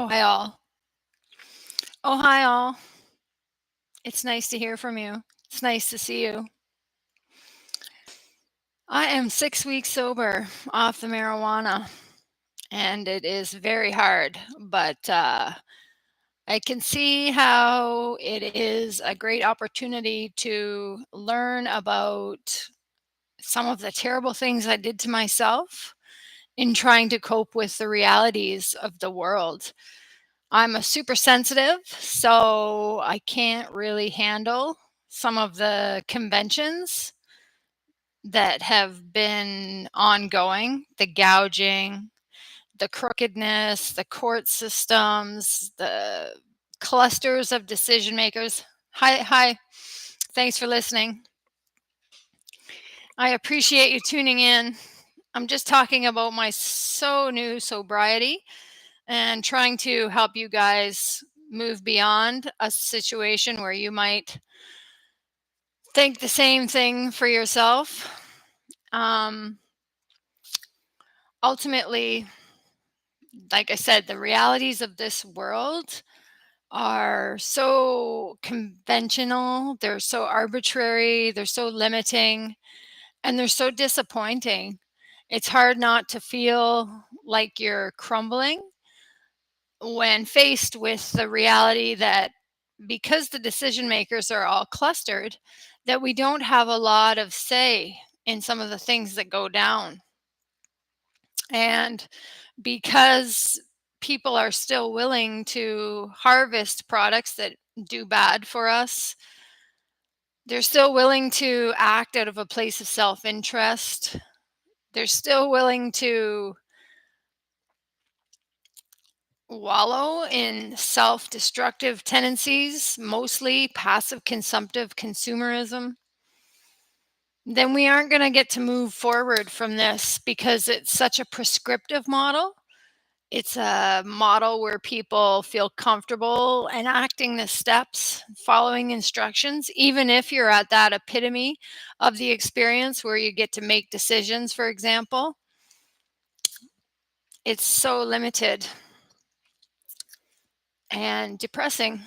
Oh, hi all. Oh, hi all. It's nice to hear from you. It's nice to see you. I am 6 weeks sober off the marijuana, and it is very hard, but I can see how it is a great opportunity to learn about some of the terrible things I did to myself in trying to cope with the realities of the world. I'm a super sensitive, so I can't really handle some of the conventions that have been ongoing, the gouging, the crookedness, the court systems, the clusters of decision makers. Hi. Thanks for listening. I appreciate you tuning in. I'm just talking about my so new sobriety and trying to help you guys move beyond a situation where you might think the same thing for yourself. Um, Ultimately, like I said, the realities of this world are so conventional, they're so arbitrary, they're so limiting, and they're so disappointing. It's hard not to feel like you're crumbling when faced with the reality that because the decision makers are all clustered, that we don't have a lot of say in some of the things that go down. And because people are still willing to harvest products that do bad for us, they're still willing to act out of a place of self interest. They're still willing to wallow in self destructive tendencies, mostly passive consumptive consumerism. Then we aren't going to get to move forward from this because it's such a prescriptive model. It's a model where people feel comfortable enacting the steps, following instructions, even if you're at that epitome of the experience where you get to make decisions, for example. It's so limited and depressing.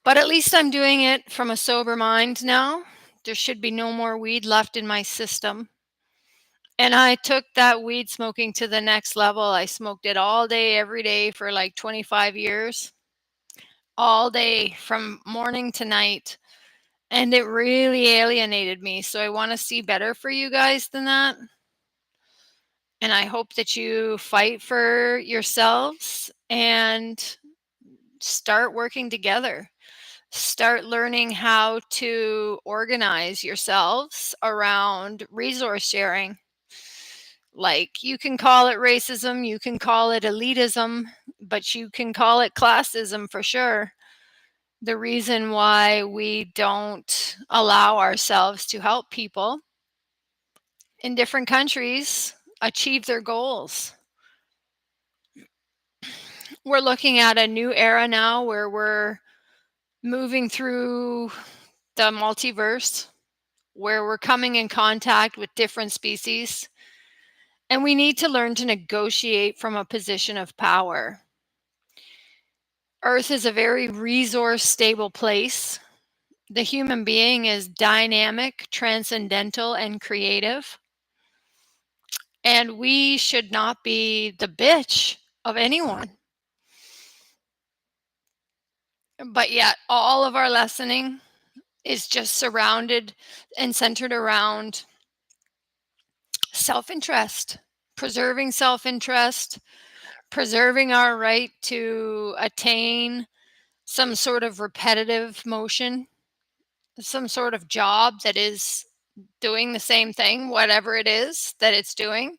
But at least I'm doing it from a sober mind now. There should be no more weed left in my system. And I took that weed smoking to the next level. I smoked it all day, every day for like 25 years, all day from morning to night. And it really alienated me. So I want to see better for you guys than that. And I hope that you fight for yourselves and start working together. Start learning how to organize yourselves around resource sharing. Like, you can call it racism, you can call it elitism, but you can call it classism for sure. The reason why we don't allow ourselves to help people in different countries achieve their goals. We're looking at a new era now where we're moving through the multiverse, where we're coming in contact with different species, and we need to learn to negotiate from a position of power. Earth is a very resource stable place. The human being is dynamic, transcendental, and creative. And we should not be the bitch of anyone. But yet, all of our lessoning is just surrounded and centered around self interest, preserving self interest, preserving our right to attain some sort of repetitive motion, some sort of job that is doing the same thing, whatever it is that it's doing.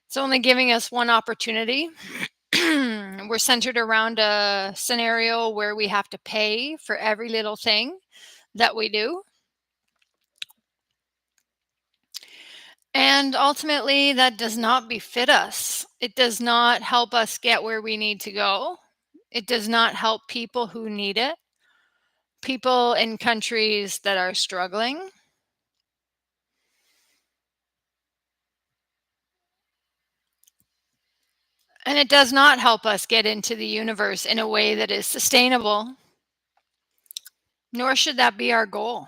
It's only giving us one opportunity. We're centered around a scenario where we have to pay for every little thing that we do. And ultimately, that does not befit us. It does not help us get where we need to go. It does not help people who need it, people in countries that are struggling. And it does not help us get into the universe in a way that is sustainable, nor should that be our goal.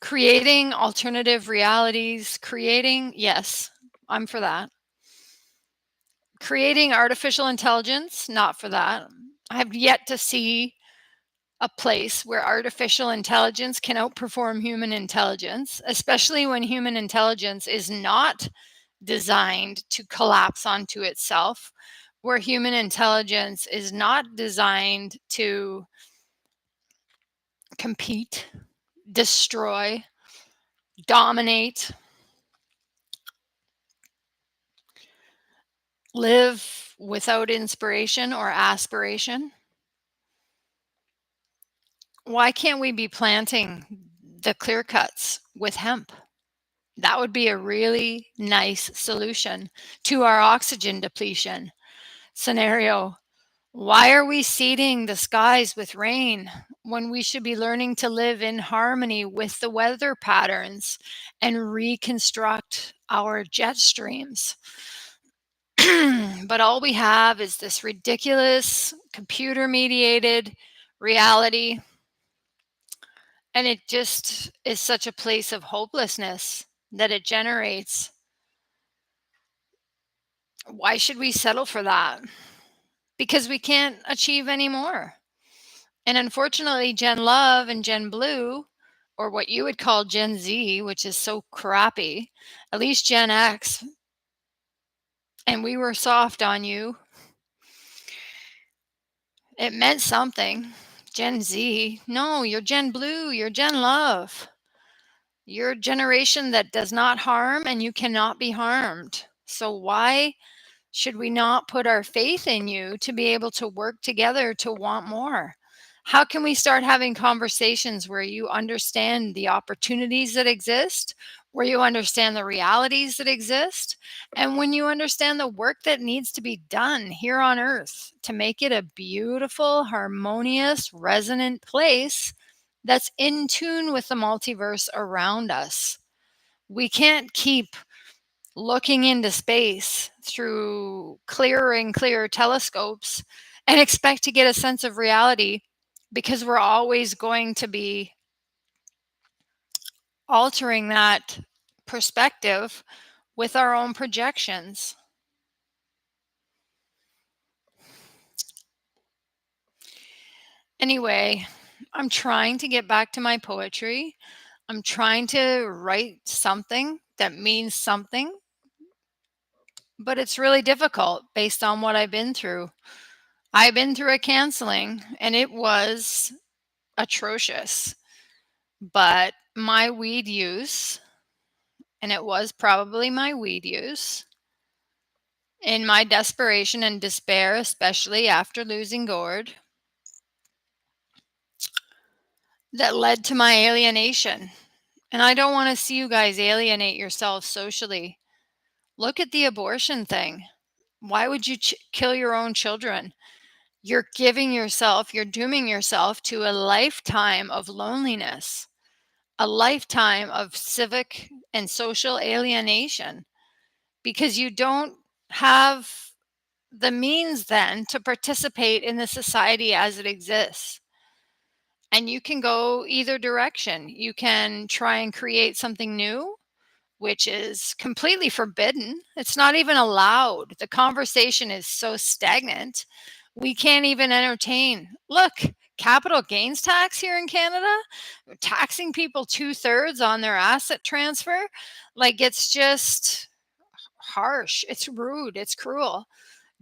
Creating alternative realities, yes, I'm for that. Creating artificial intelligence, not for that. I have yet to see a place where artificial intelligence can outperform human intelligence, especially when human intelligence is not designed to collapse onto itself, where human intelligence is not designed to compete, destroy, dominate, live without inspiration or aspiration. Why can't we be planting the clear cuts with hemp? That would be a really nice solution to our oxygen depletion scenario. Why are we seeding the skies with rain when we should be learning to live in harmony with the weather patterns and reconstruct our jet streams? But all we have is this ridiculous computer mediated reality. And it just is such a place of hopelessness that it generates. Why should we settle for that? Because we can't achieve any more. And unfortunately, Gen Love and Gen Blue, or what you would call Gen Z, which is so crappy, at least Gen X, and we were soft on you. It meant something. Gen Z, no, you're Gen Blue, you're Gen Love. You're a generation that does not harm and you cannot be harmed. So why should we not put our faith in you to be able to work together to want more? How can we start having conversations where you understand the opportunities that exist, where you understand the realities that exist, and when you understand the work that needs to be done here on Earth to make it a beautiful, harmonious, resonant place that's in tune with the multiverse around us? We can't keep looking into space through clearer and clearer telescopes and expect to get a sense of reality, because we're always going to be altering that perspective with our own projections. Anyway, I'm trying to get back to my poetry. I'm trying to write something that means something, but it's really difficult based on what I've been through. I've been through a canceling and it was atrocious. But my weed use, and it was probably my weed use, in my desperation and despair, especially after losing Gord, that led to my alienation. And I don't want to see you guys alienate yourselves socially. Look at the abortion thing. Why would you kill your own children? You're dooming yourself to a lifetime of loneliness, a lifetime of civic and social alienation, because you don't have the means then to participate in the society as it exists. And you can go either direction. You can try and create something new, which is completely forbidden. It's not even allowed. The conversation is so stagnant. We can't even entertain. Look, capital gains tax here in Canada, taxing people 2/3 on their asset transfer. Like, it's just harsh. It's rude. It's cruel.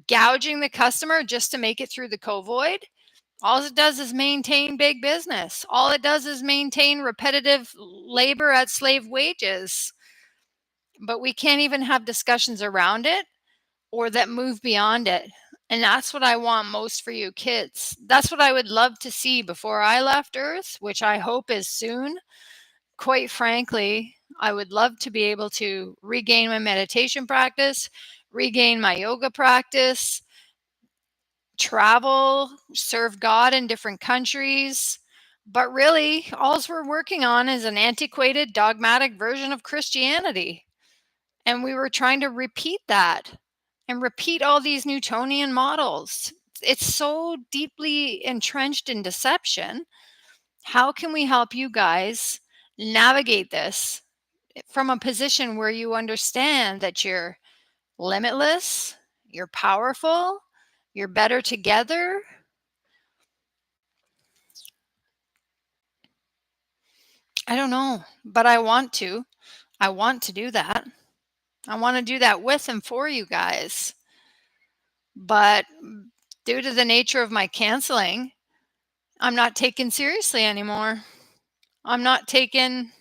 Gouging the customer just to make it through the COVID. All it does is maintain big business. All it does is maintain repetitive labor at slave wages. But we can't even have discussions around it or that move beyond it. And that's what I want most for you kids. That's what I would love to see before I left Earth, which I hope is soon. Quite frankly, I would love to be able to regain my meditation practice, regain my yoga practice, travel, serve God in different countries. But really, all we're working on is an antiquated, dogmatic version of Christianity. And we were trying to repeat that. and repeat all these Newtonian models. It's so deeply entrenched in deception. How can we help you guys navigate this from a position where you understand that you're limitless, you're powerful, you're better together? I don't know, but I want to. I want to do that. I want to do that with and for you guys. But due to the nature of my canceling, I'm not taken seriously anymore. I'm not taken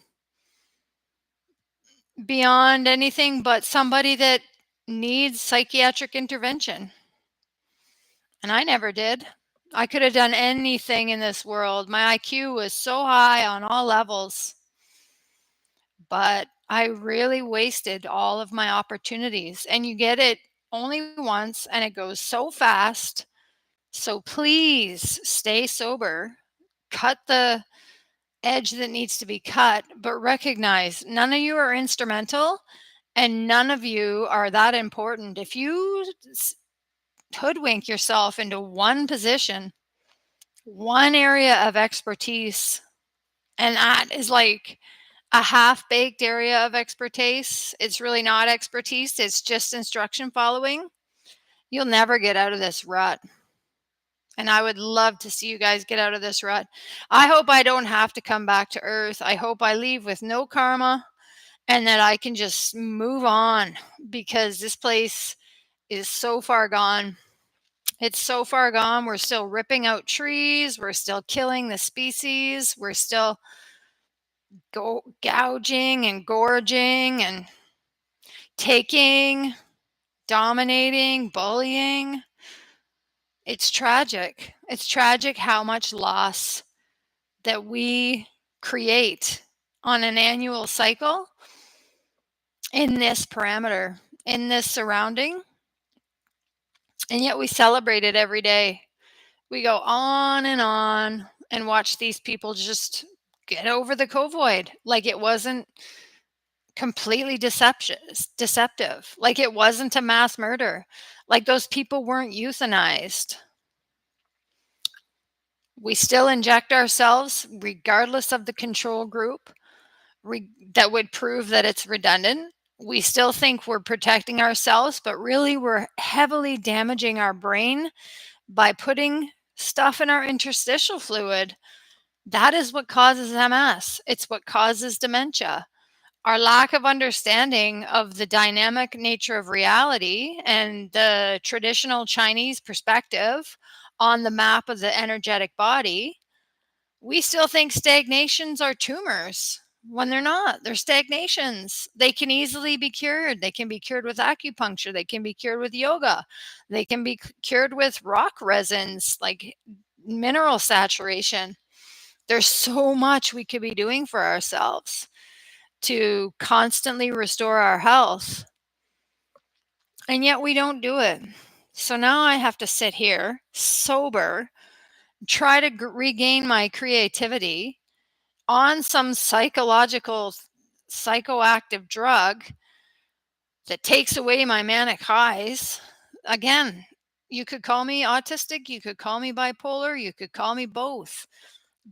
beyond anything but somebody that needs psychiatric intervention. And I never did. I could have done anything in this world. My IQ was so high on all levels, but I really wasted all of my opportunities. And you get it only once and it goes so fast. So please stay sober, cut the edge that needs to be cut, but recognize none of you are instrumental and none of you are that important. If you hoodwink yourself into one position, one area of expertise, and that is like a half-baked area of expertise, it's really not expertise, it's just instruction following, you'll never get out of this rut. And I would love to see you guys get out of this rut. I hope I don't have to come back to earth. I hope I leave with no karma and that I can just move on, because this place is so far gone. It's so far gone. We're still ripping out trees. We're still killing the species. We're still gouging and gorging and taking, dominating, bullying. It's tragic. It's tragic how much loss that we create on an annual cycle in this parameter, in this surrounding. And yet we celebrate it every day. We go on and watch these people just get over the covoid like it wasn't completely deceptive, like it wasn't a mass murder, like those people weren't euthanized. We still inject ourselves regardless of the control group that would prove that it's redundant. We still think we're protecting ourselves, but really we're heavily damaging our brain by putting stuff in our interstitial fluid. That is what causes MS. It's what causes dementia. Our lack of understanding of the dynamic nature of reality and the traditional Chinese perspective on the map of the energetic body, we still think stagnations are tumors when they're not. They're stagnations. They can easily be cured. They can be cured with acupuncture. They can be cured with yoga. They can be cured with rock resins, like mineral saturation. There's so much we could be doing for ourselves to constantly restore our health. And yet we don't do it. So now I have to sit here sober, try to regain my creativity on some psychological, psychoactive drug that takes away my manic highs. Again, you could call me autistic, you could call me bipolar, you could call me both.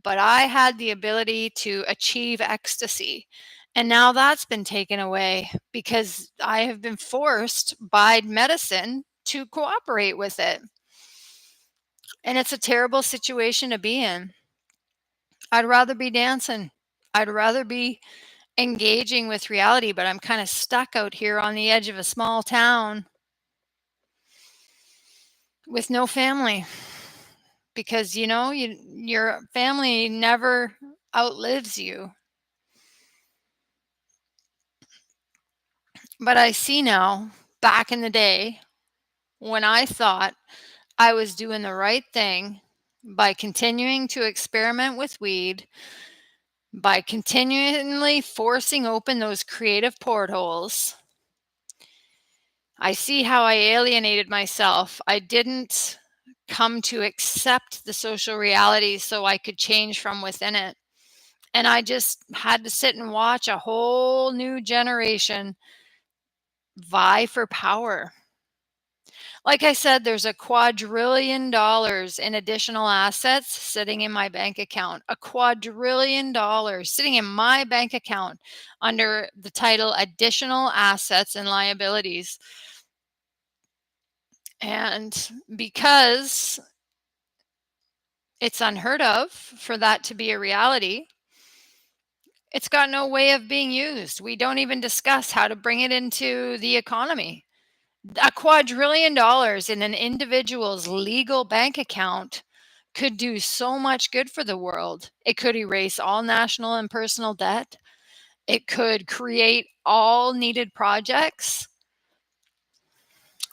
But I had the ability to achieve ecstasy. And now that's been taken away because I have been forced by medicine to cooperate with it. And it's a terrible situation to be in. I'd rather be dancing. I'd rather be engaging with reality, but I'm kind of stuck out here on the edge of a small town with no family, because your family never outlives you. But I see now, back in the day, when I thought I was doing the right thing by continuing to experiment with weed, by continually forcing open those creative portholes, I see how I alienated myself. I didn't come to accept the social reality so I could change from within it. And I just had to sit and watch a whole new generation vie for power. Like I said, there's a quadrillion dollars in additional assets sitting in my bank account. A quadrillion dollars sitting in my bank account under the title additional assets and liabilities. And because it's unheard of for that to be a reality, it's got no way of being used. We don't even discuss how to bring it into the economy. A quadrillion dollars in an individual's legal bank account could do so much good for the world. It could erase all national and personal debt. It could create all needed projects.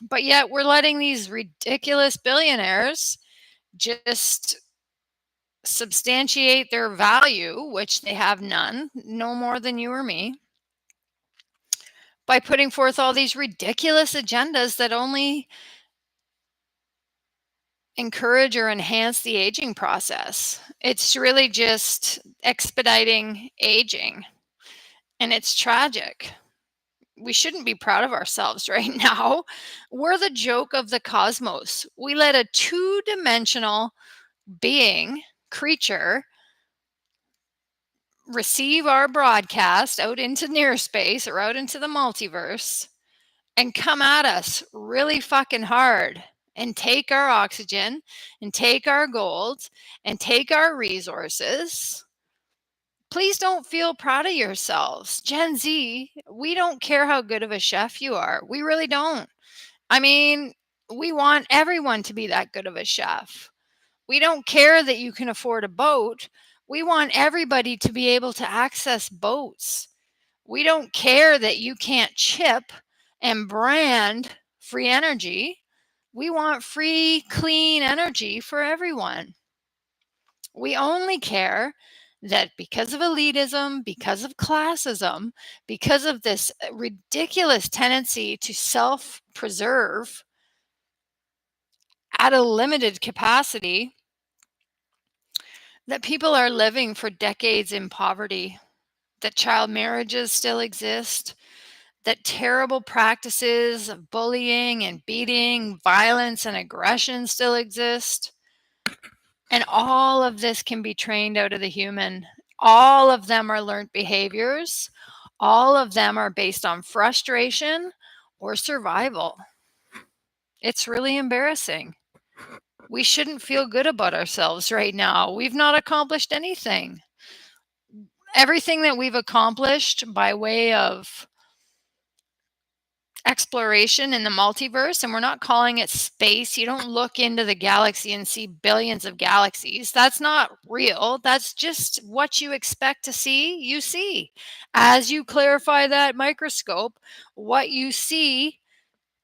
But yet we're letting these ridiculous billionaires just substantiate their value, which they have none, no more than you or me, by putting forth all these ridiculous agendas that only encourage or enhance the aging process. It's really just expediting aging, and it's tragic. We shouldn't be proud of ourselves right now. We're the joke of the cosmos. We let a two-dimensional being, creature, receive our broadcast out into near space or out into the multiverse and come at us really fucking hard and take our oxygen and take our gold and take our resources. Please don't feel proud of yourselves. Gen Z, we don't care how good of a chef you are. We really don't. I mean, we want everyone to be that good of a chef. We don't care that you can afford a boat. We want everybody to be able to access boats. We don't care that you can't chip and brand free energy. We want free, clean energy for everyone. We only care that because of elitism, because of classism, because of this ridiculous tendency to self preserve at a limited capacity, that people are living for decades in poverty, that child marriages still exist, that terrible practices of bullying and beating, violence and aggression still exist. And all of this can be trained out of the human. All of them are learned behaviors. All of them are based on frustration or survival. It's really embarrassing. We shouldn't feel good about ourselves right now. We've not accomplished anything. Everything that we've accomplished by way of exploration in the multiverse, and we're not calling it space. You don't look into the galaxy and see billions of galaxies. That's not real. That's just what you expect to see, you see. As you clarify that microscope, what you see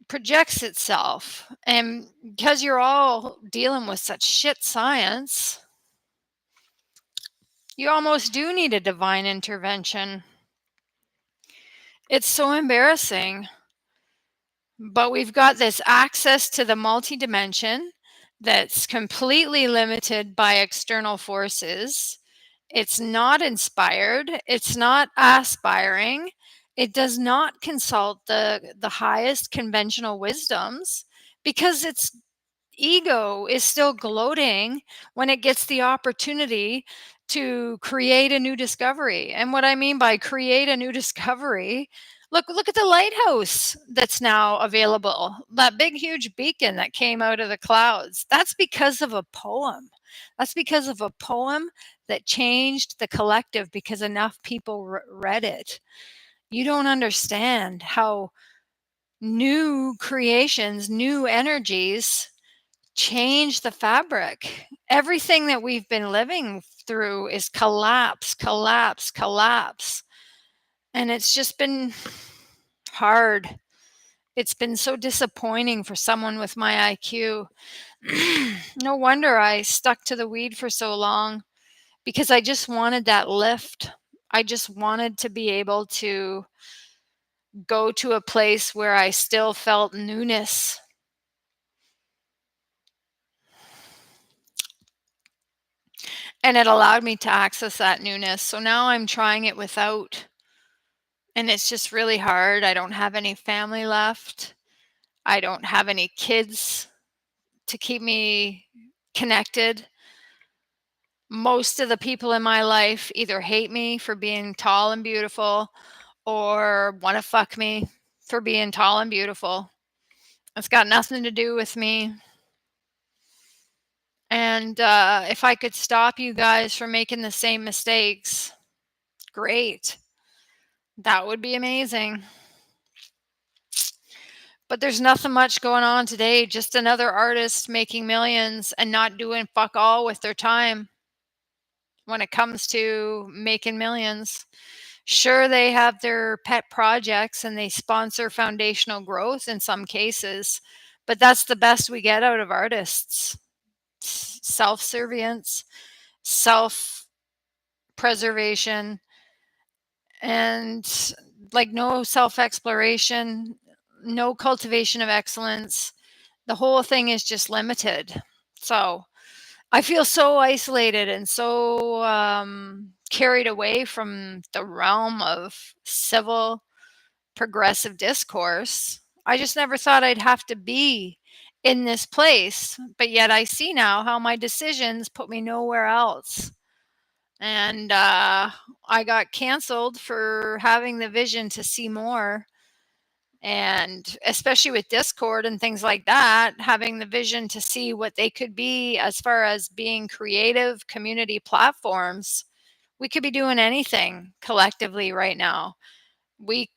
projects itself. And because you're all dealing with such shit science, you almost do need a divine intervention. It's so embarrassing. But we've got this access to the multi-dimension that's completely limited by external forces. It's not inspired. It's not aspiring. It does not consult the highest conventional wisdoms because its ego is still gloating when it gets the opportunity to create a new discovery. And what I mean by create a new discovery, look at the lighthouse that's now available. That big huge beacon that came out of the clouds. That's because of a poem. That's because of a poem that changed the collective because enough people read it. You don't understand how new creations, new energies change the fabric. Everything that we've been living through is collapse, collapse, collapse. And it's just been hard. It's been so disappointing for someone with my IQ. No wonder I stuck to the weed for so long because I just wanted that lift. I just wanted to be able to go to a place where I still felt newness. And it allowed me to access that newness. So now I'm trying it without. And it's just really hard. I don't have any family left. I don't have any kids to keep me connected. Most of the people in my life either hate me for being tall and beautiful or want to fuck me for being tall and beautiful. It's got nothing to do with me. And if I could stop you guys from making the same mistakes, great. That would be amazing. But there's nothing much going on today. Just another artist making millions and not doing fuck all with their time when it comes to making millions. Sure, they have their pet projects and they sponsor foundational growth in some cases, but that's the best we get out of artists. Self-servience, self-preservation, and like no self-exploration, no cultivation of excellence. The whole thing is just limited. So I feel so isolated and so carried away from the realm of civil progressive discourse. I just never thought I'd have to be in this place, but yet I see now how my decisions put me nowhere else. And I got canceled for having the vision to see more. And especially with Discord and things like that, having the vision to see what they could be as far as being creative community platforms, we could be doing anything collectively right now. We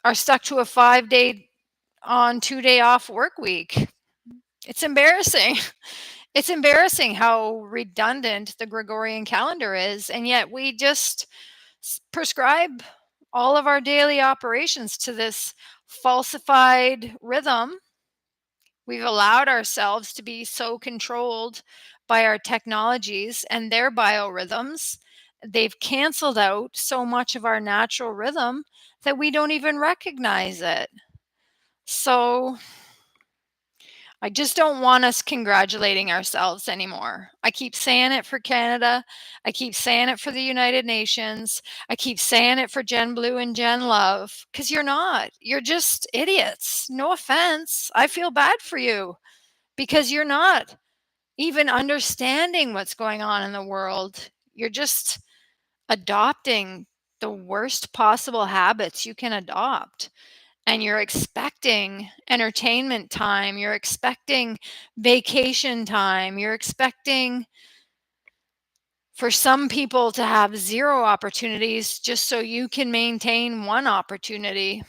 are stuck to a 5-day on, 2-day off work week. It's embarrassing. It's embarrassing how redundant the Gregorian calendar is, and yet we just prescribe all of our daily operations to this falsified rhythm. We've allowed ourselves to be so controlled by our technologies and their biorhythms. They've canceled out so much of our natural rhythm that we don't even recognize it. So I just don't want us congratulating ourselves anymore. I keep saying it for Canada. I keep saying it for the United Nations. I keep saying it for Jen Blue and Jen Love, because you're not. You're just idiots. No offense. I feel bad for you because you're not even understanding what's going on in the world. You're just adopting the worst possible habits you can adopt. And you're expecting entertainment time, you're expecting vacation time, you're expecting for some people to have 0 opportunities just so you can maintain 1 opportunity.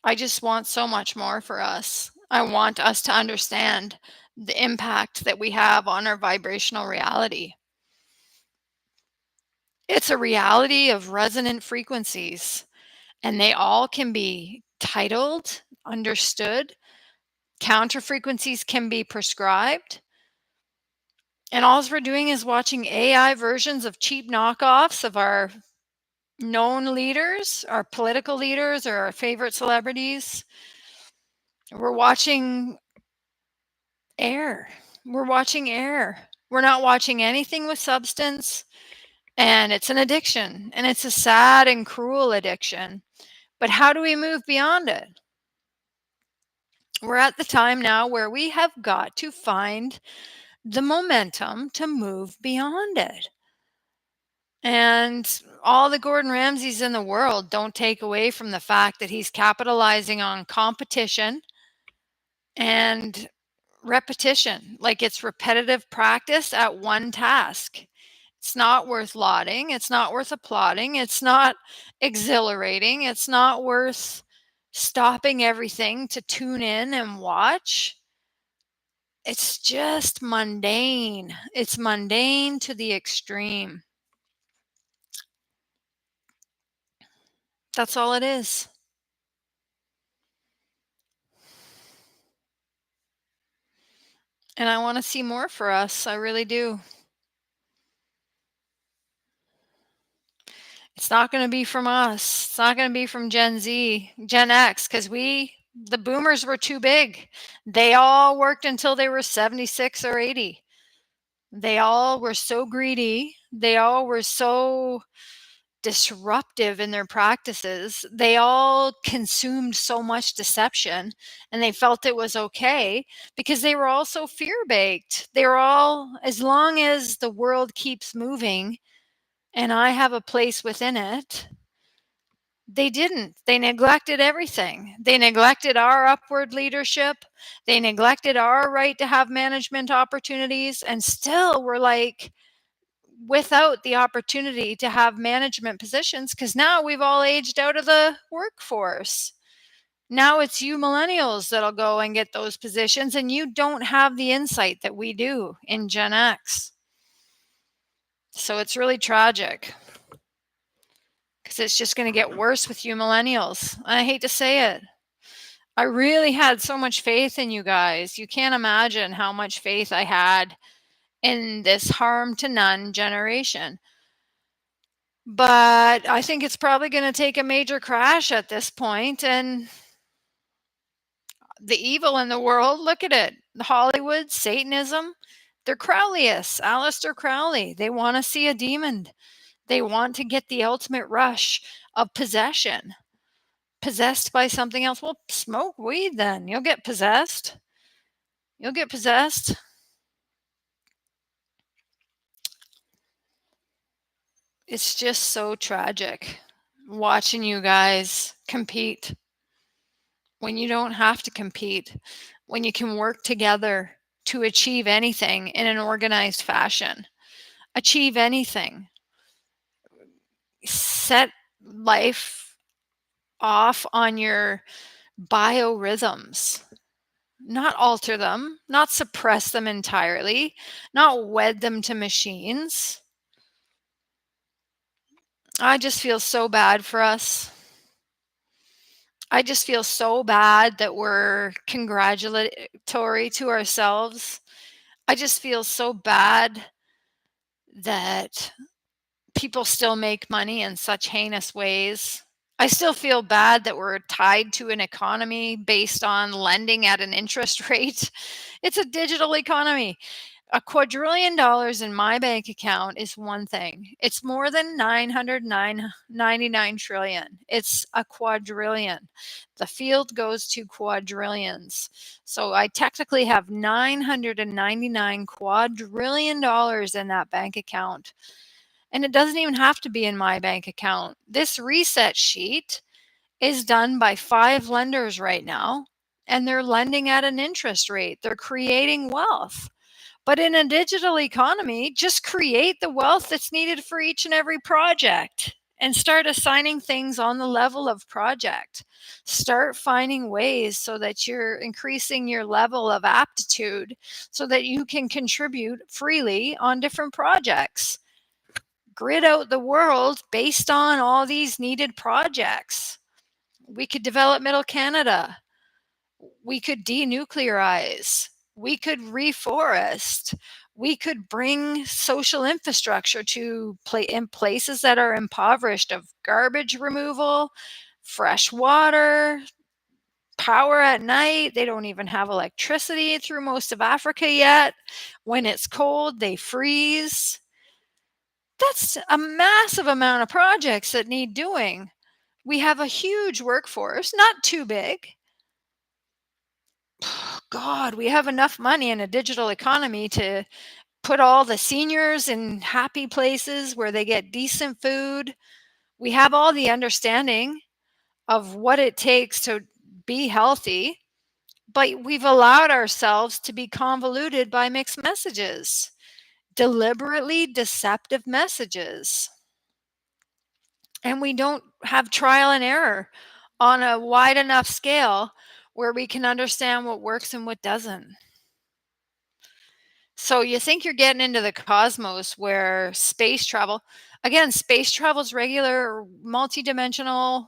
I just want so much more for us. I want us to understand the impact that we have on our vibrational reality. It's a reality of resonant frequencies, and they all can be titled, understood. Counter frequencies can be prescribed. And all we're doing is watching AI versions of cheap knockoffs of our known leaders, our political leaders, or our favorite celebrities. We're watching air. We're watching air. We're not watching anything with substance. And it's an addiction. And it's a sad and cruel addiction. But how do we move beyond it? We're at the time now where we have got to find the momentum to move beyond it. And all the Gordon Ramsays in the world don't take away from the fact that he's capitalizing on competition and repetition. Like, it's repetitive practice at one task. It's not worth lauding. It's not worth applauding. It's not exhilarating. It's not worth stopping everything to tune in and watch. It's just mundane. It's mundane to the extreme. That's all it is. And I want to see more for us. I really do. It's not going to be from us. It's not going to be from Gen Z, Gen X, because the boomers were too big. They all worked until they were 76 or 80. They all were so greedy. They all were so disruptive in their practices. They all consumed so much deception and they felt it was okay because they were all so fear baked. They were all, as long as the world keeps moving and I have a place within it, they didn't. They neglected everything. They neglected our upward leadership. They neglected our right to have management opportunities and still were like, without the opportunity to have management positions because now we've all aged out of the workforce. Now it's you millennials that'll go and get those positions, and you don't have the insight that we do in Gen X. So it's really tragic because it's just going to get worse with you millennials. I hate to say it. I really had so much faith in you guys. You can't imagine how much faith I had in this harm to none generation. But I think it's probably going to take a major crash at this point. And the evil in the world, look at it. The Hollywood, Satanism, they're Crowleyists, Aleister Crowley. They want to see a demon. They want to get the ultimate rush of possession. Possessed by something else. Well, smoke weed then. You'll get possessed. You'll get possessed. It's just so tragic watching you guys compete when you don't have to compete, when you can work together to achieve anything in an organized fashion. Achieve anything. Set life off on your biorhythms. Not alter them, not suppress them entirely, not wed them to machines. I just feel so bad for us. I just feel so bad that we're congratulatory to ourselves. I just feel so bad that people still make money in such heinous ways. I still feel bad that we're tied to an economy based on lending at an interest rate. It's a digital economy. A quadrillion dollars in my bank account is one thing. It's more than 999 trillion. It's a quadrillion. The field goes to quadrillions. So I technically have 999 quadrillion dollars in that bank account. And it doesn't even have to be in my bank account. This reset sheet is done by 5 lenders right now, and they're lending at an interest rate. They're creating wealth. But in a digital economy, just create the wealth that's needed for each and every project and start assigning things on the level of project. Start finding ways so that you're increasing your level of aptitude so that you can contribute freely on different projects. Grid out the world based on all these needed projects. We could develop Middle Canada. We could denuclearize. We could reforest. We could bring social infrastructure to in places that are impoverished of garbage removal, fresh water, power at night. They don't even have electricity through most of Africa yet. When it's cold, they freeze. That's a massive amount of projects that need doing. We have a huge workforce, not too big. God, we have enough money in a digital economy to put all the seniors in happy places where they get decent food. We have all the understanding of what it takes to be healthy, but we've allowed ourselves to be convoluted by mixed messages, deliberately deceptive messages. And we don't have trial and error on a wide enough scale where we can understand what works and what doesn't. So you think you're getting into the cosmos where space travel, again, space travel is regular, multidimensional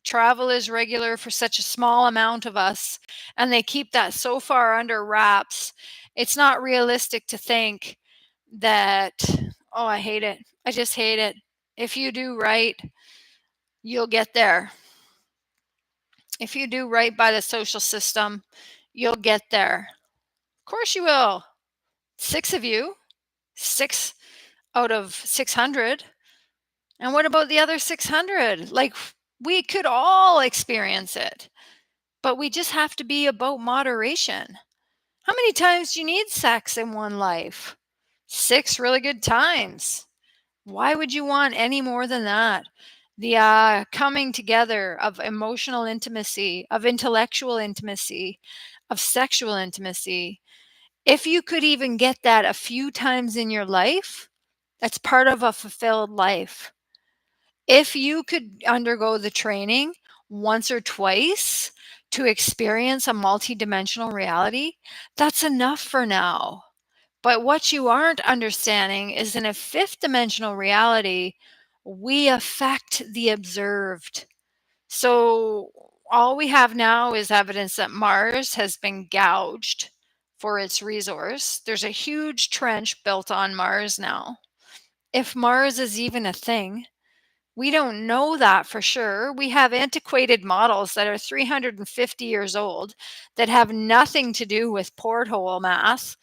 travel is regular for such a small amount of us, and they keep that so far under wraps. It's not realistic to think that, oh, I hate it. I just hate it. If you do right, you'll get there. If you do right by the social system, you'll get there. Of course you will. 6 of you, 6 out of 600. And what about the other 600? Like, we could all experience it, but we just have to be about moderation. How many times do you need sex in one life? 6 really good times. Why would you want any more than that? The coming together of emotional intimacy, of intellectual intimacy, of sexual intimacy. If you could even get that a few times in your life, that's part of a fulfilled life. If you could undergo the training once or twice to experience a multidimensional reality, that's enough for now. But what you aren't understanding is in a fifth dimensional reality, we affect the observed. So all we have now is evidence that Mars has been gouged for its resource. There's a huge trench built on Mars now. If Mars is even a thing, we don't know that for sure. We have antiquated models that are 350 years old that have nothing to do with porthole math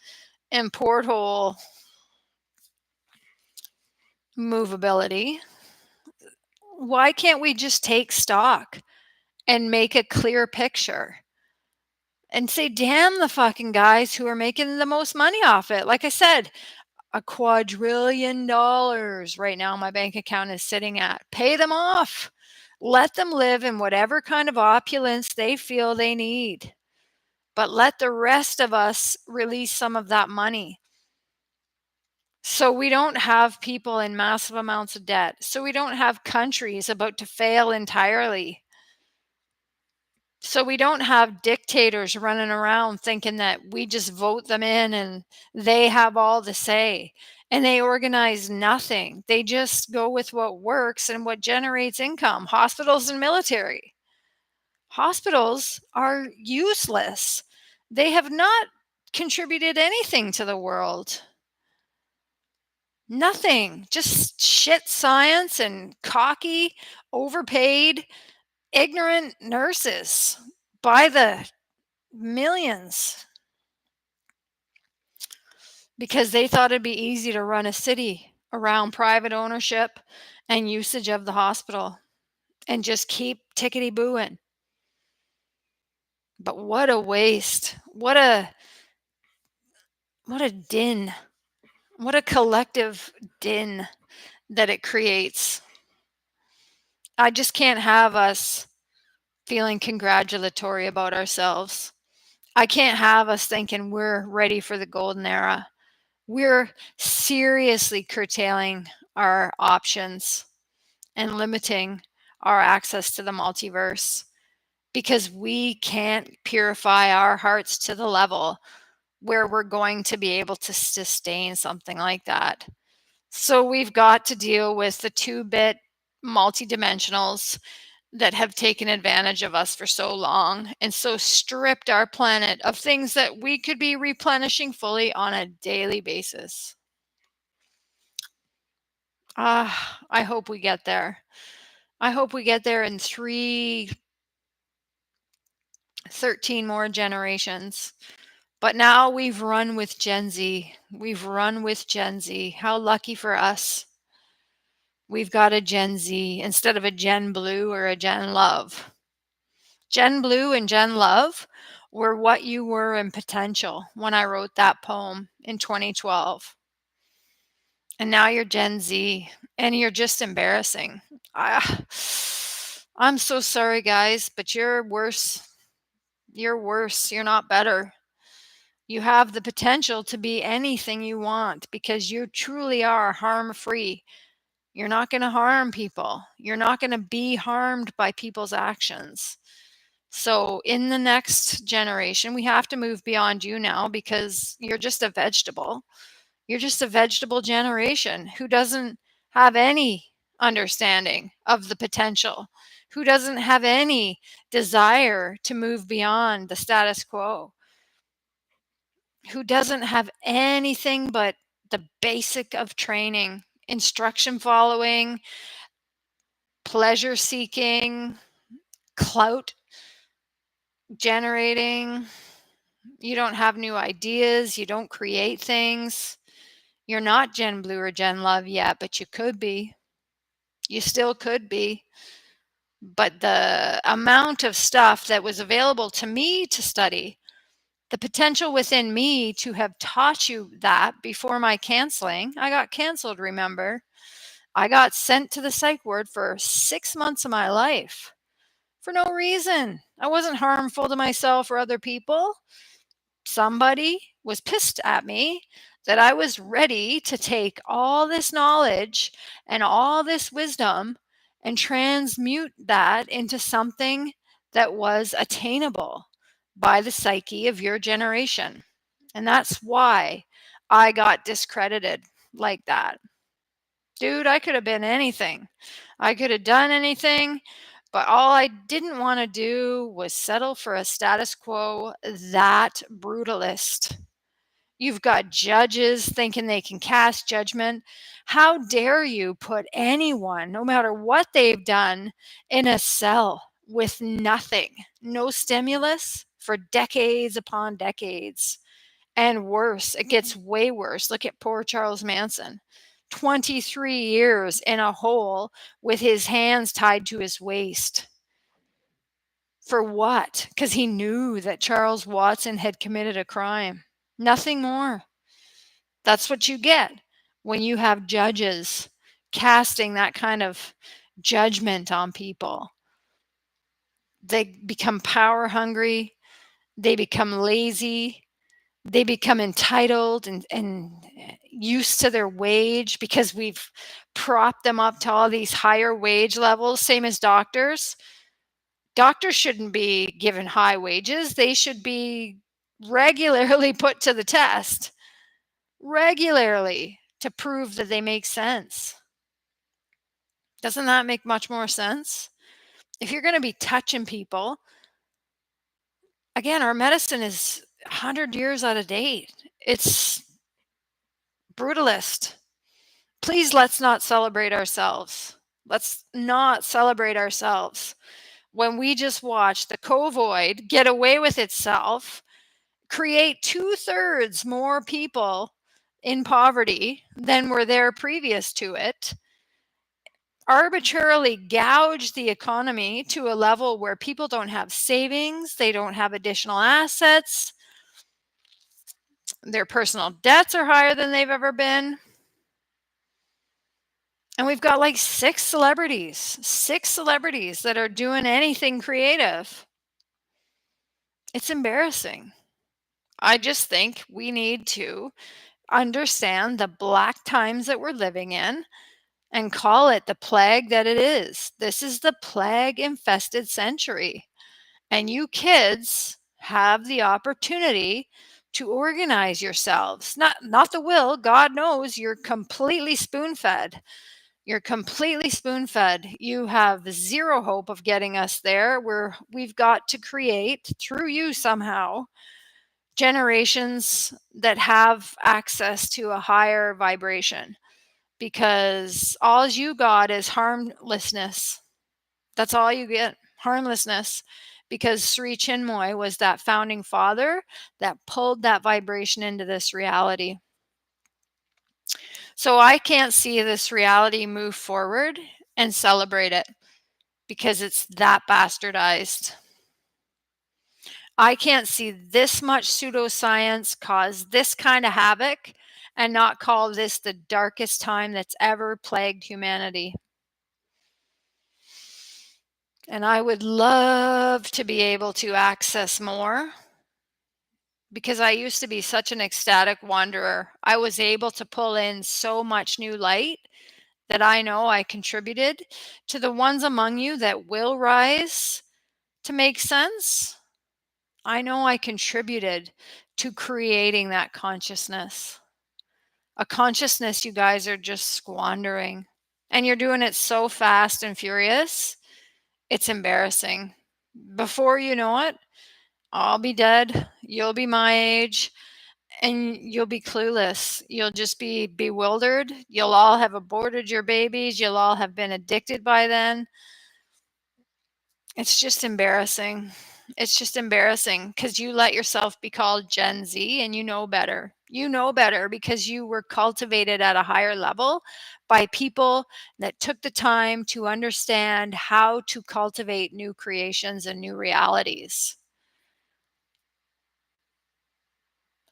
and porthole movability. Why can't we just take stock and make a clear picture and say, damn the fucking guys who are making the most money off it? Like I said, a quadrillion dollars right now my bank account is sitting at. Pay them off. Let them live in whatever kind of opulence they feel they need. But let the rest of us release some of that money. So we don't have people in massive amounts of debt. So we don't have countries about to fail entirely. So we don't have dictators running around thinking that we just vote them in and they have all the say. And they organize nothing. They just go with what works and what generates income. Hospitals and military. Hospitals are useless. They have not contributed anything to the world. Nothing. Just shit science and cocky, overpaid, ignorant nurses by the millions because they thought it'd be easy to run a city around private ownership and usage of the hospital and just keep tickety booing. But what a waste. What a din. What a collective din that it creates. I just can't have us feeling congratulatory about ourselves. I can't have us thinking we're ready for the golden era. We're seriously curtailing our options and limiting our access to the multiverse because we can't purify our hearts to the level where we're going to be able to sustain something like that. So we've got to deal with the 2-bit multidimensionals that have taken advantage of us for so long and so stripped our planet of things that we could be replenishing fully on a daily basis. I hope we get there. I hope we get there in 13 more generations. But now we've run with Gen Z. We've run with Gen Z. How lucky for us. We've got a Gen Z instead of a Gen Blue or a Gen Love. Gen Blue and Gen Love were what you were in potential when I wrote that poem in 2012. And now you're Gen Z and you're just embarrassing. I'm so sorry, guys, but you're worse. You're worse. You're not better. You have the potential to be anything you want because you truly are harm free. You're not going to harm people. You're not going to be harmed by people's actions. So, in the next generation, we have to move beyond you now because you're just a vegetable. You're just a vegetable generation who doesn't have any understanding of the potential, who doesn't have any desire to move beyond the status quo, who doesn't have anything but the basic of training, instruction following, pleasure seeking, clout generating. You don't have new ideas, you don't create things. You're not Gen Blue or Gen Love yet, but you could be. You still could be. But the amount of stuff that was available to me to study, the potential within me to have taught you that before my canceling, I got canceled, remember? I got sent to the psych ward for 6 months of my life for no reason. I wasn't harmful to myself or other people. Somebody was pissed at me that I was ready to take all this knowledge and all this wisdom and transmute that into something that was attainable by the psyche of your generation. And that's why I got discredited like that. Dude, I could have been anything. I could have done anything, but all I didn't want to do was settle for a status quo that brutalist. You've got judges thinking they can cast judgment. How dare you put anyone, no matter what they've done, in a cell with nothing, no stimulus for decades upon decades? And worse, it gets way worse. Look at poor Charles Manson. 23 years in a hole with his hands tied to his waist. For what? Because he knew that Charles Watson had committed a crime. Nothing more. That's what you get when you have judges casting that kind of judgment on people. They become power hungry, they become lazy, they become entitled and used to their wage because we've propped them up to all these higher wage levels, same as doctors. Doctors shouldn't be given high wages. They should be regularly put to the test, regularly, to prove that they make sense. Doesn't that make much more sense? If you're going to be touching people, again, our medicine is 100 years out of date. It's brutalist. Please, let's not celebrate ourselves. Let's not celebrate ourselves when we just watch the covoid get away with itself, create 2/3 more people in poverty than were there previous to it, arbitrarily gouge the economy to a level where people don't have savings, they don't have additional assets, their personal debts are higher than they've ever been. And we've got like six celebrities that are doing anything creative. It's embarrassing. I just think we need to understand the black times that we're living in and call it the plague that it is. This is the plague infested century. And you kids have the opportunity to organize yourselves. Not the will. God knows you're completely spoon-fed. You're completely spoon-fed. You have zero hope of getting us there. We've got to create through you somehow generations that have access to a higher vibration, because all you got is harmlessness. That's all you get, harmlessness, because Sri Chinmoy was that founding father that pulled that vibration into this reality. So I can't see this reality move forward and celebrate it because it's that bastardized. I can't see this much pseudoscience cause this kind of havoc and not call this the darkest time that's ever plagued humanity. And I would love to be able to access more, because I used to be such an ecstatic wanderer. I was able to pull in so much new light that I know I contributed to the ones among you that will rise to make sense. I know I contributed to creating that consciousness. A consciousness you guys are just squandering. And you're doing it so fast and furious, it's embarrassing. Before you know it, I'll be dead, you'll be my age, and you'll be clueless. You'll just be bewildered. You'll all have aborted your babies. You'll all have been addicted by then. It's just embarrassing. It's just embarrassing because you let yourself be called Gen Z and you know better. You know better because you were cultivated at a higher level by people that took the time to understand how to cultivate new creations and new realities.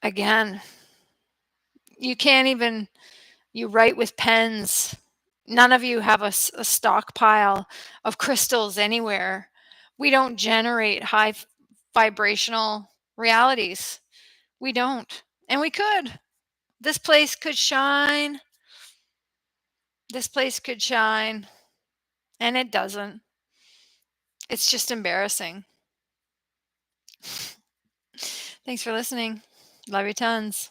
Again, you can't even, you write with pens. None of you have a stockpile of crystals anywhere. We don't generate high vibrational realities. We don't. And we could. This place could shine. This place could shine. And it doesn't. It's just embarrassing. Thanks for listening. Love you tons.